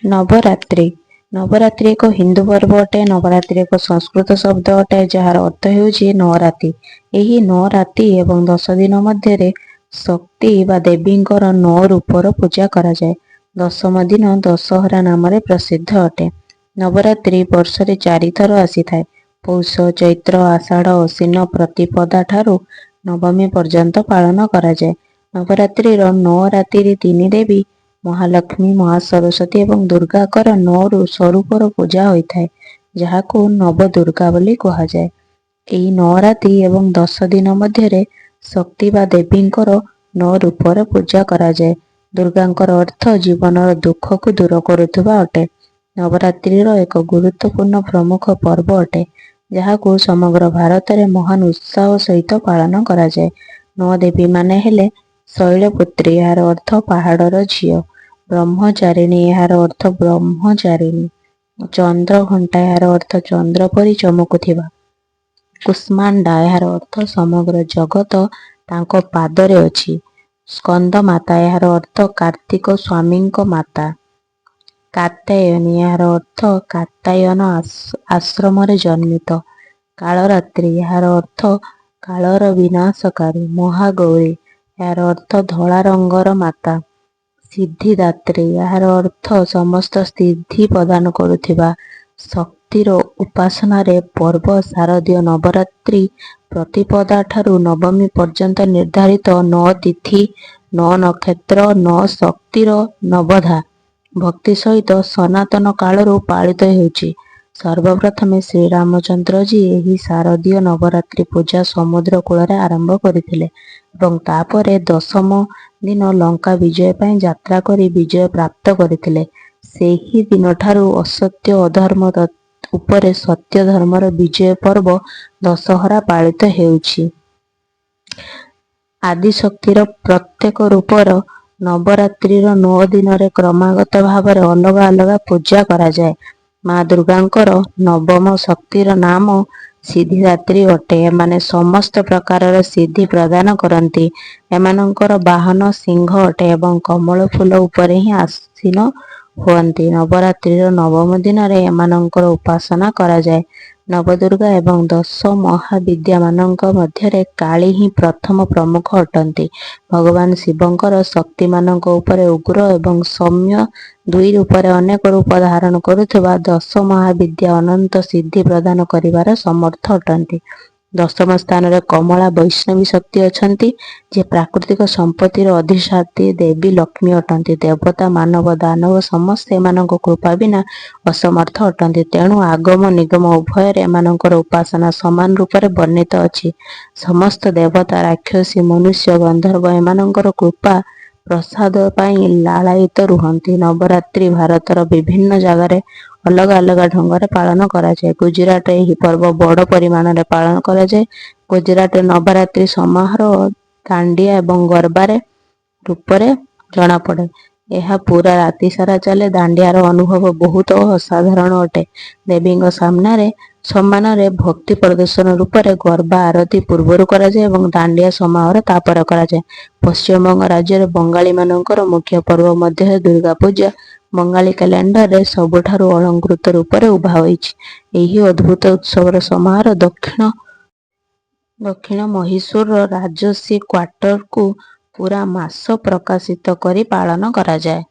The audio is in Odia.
ନବରାତ୍ରି। ନବରାତ୍ରି ଏକ ହିନ୍ଦୁ ପର୍ବ ଅଟେ। ନବରାତ୍ରି ଏକ ସଂସ୍କୃତ ଶବ୍ଦ ଅଟେ ଯାହାର ଅର୍ଥ ହେଉଛି 9 ରାତି। ଏହି 9 ରାତି ଏବଂ 10 ଦିନ ମଧ୍ୟରେ ଶକ୍ତି ବା ଦେବୀଙ୍କର 9 ରୂପର ପୂଜା କରାଯାଏ। ଦଶମ ଦିନ ଦଶହରା ନାମରେ ପ୍ରସିଦ୍ଧ ଅଟେ। ନବରାତ୍ରି ବର୍ଷରେ 4 ଥର ଆସିଥାଏ। ପୌଷ, ଚୈତ୍ର, ଆଷାଢ଼, ଅଶ୍ୱିନ ପ୍ରତିପଦା ଠାରୁ ନବମୀ ପର୍ଯ୍ୟନ୍ତ ପାଳନ କରାଯାଏ। ନବରାତ୍ରିର 9 ରାତିରେ 3 ଦେବୀ ମହାଲକ୍ଷ୍ମୀ, ମହାସରସ୍ୱତୀ ଏବଂ ଦୁର୍ଗାଙ୍କର 9 ସ୍ୱରୂପର ପୂଜା ହୋଇଥାଏ, ଯାହାକୁ ନବଦୁର୍ଗା ବୋଲି କୁହାଯାଏ। ଏହି 9 ରାତି ଏବଂ 10 ଦିନ ମଧ୍ୟରେ ଶକ୍ତି ବା ଦେବୀଙ୍କର 9 ରୂପର ପୂଜା କରାଯାଏ। ଦୁର୍ଗାଙ୍କର ଅର୍ଥ ଜୀବନର ଦୁଃଖକୁ ଦୂର କରୁଥିବା ଅଟେ। ନବରାତ୍ରିର ଏକ ଗୁରୁତ୍ୱପୂର୍ଣ୍ଣ ପ୍ରମୁଖ ପର୍ବ ଅଟେ, ଯାହାକୁ ସମଗ୍ର ଭାରତରେ ମହାନ ଉତ୍ସାହ ସହିତ ପାଳନ କରାଯାଏ। 9 ଦେବୀମାନେ ହେଲେ ଶୈଳପୁତ୍ରୀ, ଏହାର ଅର୍ଥ ପାହାଡ଼ର ଝିଅ। ବ୍ରହ୍ମଚାରିଣୀ, ଏହାର ଅର୍ଥ ବ୍ରହ୍ମଚାରିଣୀ। ଚନ୍ଦ୍ରଘଣ୍ଟା, ଏହାର ଅର୍ଥ ଚନ୍ଦ୍ର ପରି ଚମକୁଥିବା। କୁଷ୍ମାଣ୍ଡା, ଏହାର ଅର୍ଥ ସମଗ୍ର ଜଗତ ତାଙ୍କ ପାଦରେ ଅଛି। ସ୍କନ୍ଦମାତା, ଏହାର ଅର୍ଥ କାର୍ତ୍ତିକ ସ୍ୱାମୀଙ୍କ ମାତା। କାତ୍ୟାୟନୀ, ଏହାର ଅର୍ଥ କାତ୍ୟାୟନ ଆଶ୍ରମରେ ଜନ୍ମିତ। କାଳରାତ୍ରି, ଏହାର ଅର୍ଥ କାଳର ବିନାଶକାରୀ। ମହାଗୌରୀ, ଏହାର ଅର୍ଥ ଧଳା ରଙ୍ଗର ମାତା। ସିଦ୍ଧିଦାତ୍ରୀ, ଏହାର ଅର୍ଥ ସମସ୍ତ ସିଦ୍ଧି ପ୍ରଦାନ କରୁଥିବା। ଶକ୍ତିର ଉପାସନାରେ ପର୍ବ ଶାରଦୀୟ ନବରାତ୍ରି ପ୍ରତିପଦା ଠାରୁ ନବମୀ ପର୍ଯ୍ୟନ୍ତ ନିର୍ଦ୍ଧାରିତ 9 ତିଥି, 9 ନକ୍ଷତ୍ର, 9 ଶକ୍ତିର ନବଧା ଭକ୍ତି ସହିତ ସନାତନ କାଳରୁ ପାଳିତ ହେଉଛି। ସର୍ବପ୍ରଥମେ ଶ୍ରୀରାମଚନ୍ଦ୍ରଜୀ ଏହି ଶାରଦୀୟ ନବରାତ୍ରି ପୂଜା ସମୁଦ୍ର କୂଳରେ ଆରମ୍ଭ କରିଥିଲେ ଏବଂ ତାପରେ ଦଶମ ଦିନ ଲଙ୍କା ବିଜୟ ପାଇଁ ଯାତ୍ରା କରି ବିଜୟ ପ୍ରାପ୍ତ କରିଥିଲେ। ସେହି ଦିନଠାରୁ ଅସତ୍ୟ ଅଧର୍ମ ଉପରେ ସତ୍ୟ ଧର୍ମର ବିଜୟ ପର୍ବ ଦଶହରା ପାଳିତ ହେଉଛି। ଆଦିଶକ୍ତିର ପ୍ରତ୍ୟେକ ରୂପର ନବରାତ୍ରିର 9 ଦିନରେ କ୍ରମାଗତ ଭାବରେ ଅଲଗା ଅଲଗା ପୂଜା କରାଯାଏ। ମା ଦୁର୍ଗାଙ୍କର ନବମ ଶକ୍ତିର ନାମ ସିଦ୍ଧିଦାତ୍ରୀ ଅଟେ। ଏମାନେ ସମସ୍ତ ପ୍ରକାରର ସିଦ୍ଧି ପ୍ରଦାନ କରନ୍ତି। ଏମାନଙ୍କର ବାହନ ସିଂହ ଅଟେ ଏବଂ କମଳ ଫୁଲ ଉପରେ ହିଁ ଆସୀନ ହୁଅନ୍ତି। ନବରାତ୍ରିର ନବମ ଦିନରେ ଏମାନଙ୍କର ଉପାସନା କରାଯାଏ। ନବଦୁର୍ଗା ଏବଂ 10 ମହାବିଦ୍ୟାମାନଙ୍କ ମଧ୍ୟରେ କାଳୀ ହିଁ ପ୍ରଥମ ପ୍ରମୁଖ ଅଟନ୍ତି। ଭଗବାନ ଶିବଙ୍କର ଶକ୍ତିମାନଙ୍କ ଉପରେ ଉଗ୍ର ଏବଂ ସୌମ୍ୟ 2 ରୂପରେ ଅନେକ ରୂପ ଧାରଣ କରୁଥିବା 10 ମହାବିଦ୍ୟା ଅନନ୍ତ ସିଦ୍ଧି ପ୍ରଦାନ କରିବାର ସମର୍ଥ ଅଟନ୍ତି। ଦଶମ ସ୍ଥାନରେ କମଳା ବୈଷ୍ଣବୀ ଶକ୍ତି ଅଛନ୍ତି, ଯିଏ ପ୍ରାକୃତିକ ସମ୍ପତ୍ତିର ଅଧିଷ୍ଠାତ୍ରୀ ଦେବୀ ଲକ୍ଷ୍ମୀ ଅଟନ୍ତି। ଦେବତା, ମାନବ, ଦାନବ ସମସ୍ତେ ଏମାନଙ୍କ କୃପା ବିନା ଅସମର୍ଥ ଅଟନ୍ତି। ତେଣୁ ଆଗମ ନିଗମ ଉଭୟରେ ଏମାନଙ୍କର ଉପାସନା ସମାନ ରୂପରେ ବର୍ଣ୍ଣିତ ଅଛି। ସମସ୍ତ ଦେବତା, ରାକ୍ଷସୀ, ମନୁଷ୍ୟ, ଗନ୍ଧର୍ବ ଏମାନଙ୍କର କୃପା ପ୍ରସାଦ ପାଇଁ ଲାଳାୟିତ ରୁହନ୍ତି। ନବରାତ୍ରି ଭାରତର ବିଭିନ୍ନ ଜାଗାରେ ଅଲଗା ଅଲଗା ଢଙ୍ଗରେ ପାଳନ କରାଯାଏ। ଗୁଜରାଟରେ ଏହି ପର୍ବ ବଡ଼ ପରିମାଣରେ ପାଳନ କରାଯାଏ। ଗୁଜରାଟରେ ନବରାତ୍ରି ସମାରୋହ ଦାଣ୍ଡିଆ ଏବଂ ଗରବାରେ ରୂପରେ ଜଣାପଡ଼େ। ଏହା ପୁରା ରାତି ସାରା ଚାଲେ। ଦାଣ୍ଡିଆର ଅନୁଭବ ବହୁତ ଅସାଧାରଣ ଅଟେ। ଦେବୀଙ୍କ ସମ୍ମାନରେ ଭକ୍ତି ପ୍ରଦର୍ଶନ ରୂପରେ ଗରବା ଆରତି ପୂର୍ବରୁ କରାଯାଏ ଏବଂ ଦାଣ୍ଡିଆ ସମାରୋହ ତାପରେ କରାଯାଏ। ପଶ୍ଚିମବଙ୍ଗ ରାଜ୍ୟରେ ବଙ୍ଗାଳୀମାନଙ୍କର ମୁଖ୍ୟ ପର୍ବ ମଧ୍ୟରେ ଦୁର୍ଗା ପୂଜା ବଙ୍ଗାଳୀ କ୍ୟାଲେଣ୍ଡରରେ ସବୁଠାରୁ ଅଳଙ୍କୃତ ରୂପରେ ଉଭା ହୋଇଛି। ଏହି ଅଦ୍ଭୁତ ଉତ୍ସବର ସମାରୋହ ଦକ୍ଷିଣ ମହୀଶୂରର ରାଜଶ୍ରୀ କ୍ୱାର୍ଟରକୁ ପୁରା ମାସ ପ୍ରକାଶିତ କରି ପାଳନ କରାଯାଏ।